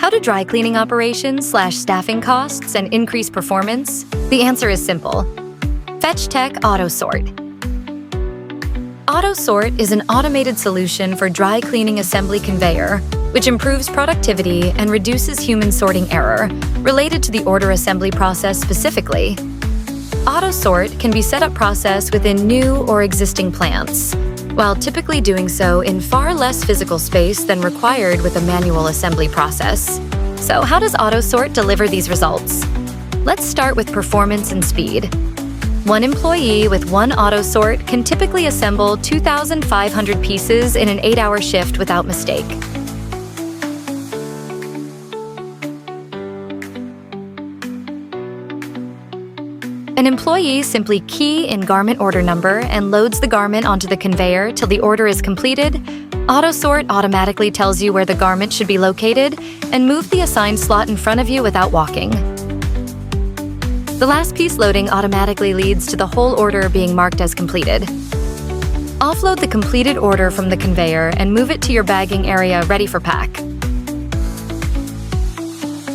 How do dry cleaning operations slash staffing costs and increase performance? The answer is simple. FetchTech AutoSort. AutoSort is an automated solution for dry cleaning assembly conveyor, which improves productivity and reduces human sorting error related to the order assembly process specifically. AutoSort can be set up process within new or existing plants, while typically doing so in far less physical space than required with a manual assembly process. So how does AutoSort deliver these results? Let's start with performance and speed. One employee with one AutoSort can typically assemble 2,500 pieces in an 8-hour shift without mistake. An employee simply key in garment order number and loads the garment onto the conveyor till the order is completed. AutoSort automatically tells you where the garment should be located and move the assigned slot in front of you without walking. The last piece loading automatically leads to the whole order being marked as completed. Offload the completed order from the conveyor and move it to your bagging area ready for pack.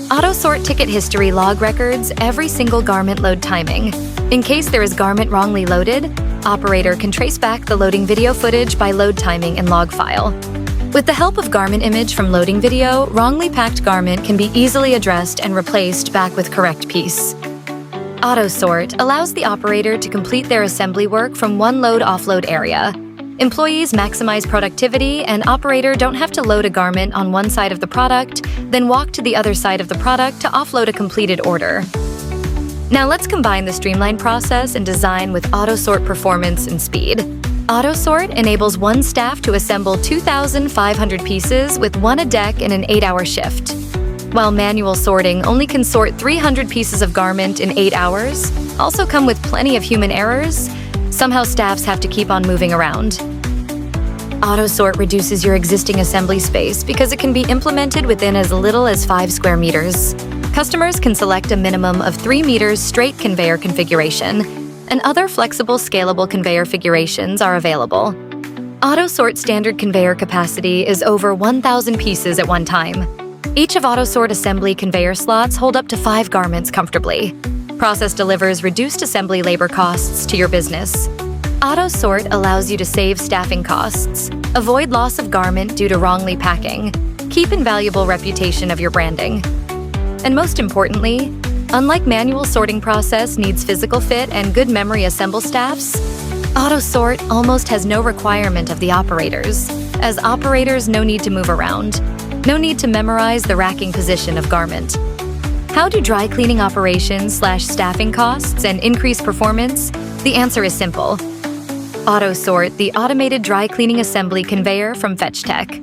AutoSort ticket history log records every single garment load timing. In case there is garment wrongly loaded, operator can trace back the loading video footage by load timing in log file. With the help of garment image from loading video, wrongly packed garment can be easily addressed and replaced back with correct piece. AutoSort allows the operator to complete their assembly work from one load-offload area. Employees maximize productivity, and operator don't have to load a garment on one side of the product, then walk to the other side of the product to offload a completed order. Now let's combine the streamlined process and design with AutoSort performance and speed. AutoSort enables one staff to assemble 2,500 pieces with one a deck in an 8-hour shift. While manual sorting only can sort 300 pieces of garment in 8 hours, also come with plenty of human errors, somehow staffs have to keep on moving around. AutoSort reduces your existing assembly space because it can be implemented within as little as 5 square meters. Customers can select a minimum of 3 meters straight conveyor configuration, and other flexible, scalable conveyor configurations are available. AutoSort standard conveyor capacity is over 1,000 pieces at one time. Each of AutoSort assembly conveyor slots hold up to 5 garments comfortably. Process delivers reduced assembly labor costs to your business. AutoSort allows you to save staffing costs, avoid loss of garment due to wrongly packing, keep invaluable reputation of your branding. And most importantly, unlike manual sorting process needs physical fit and good memory assemble staffs, AutoSort almost has no requirement of the operators, as operators no need to move around, no need to memorize the racking position of garment. How do dry cleaning operations slash staffing costs and increase performance? The answer is simple. AutoSort, the automated dry cleaning assembly conveyor from FetchTech.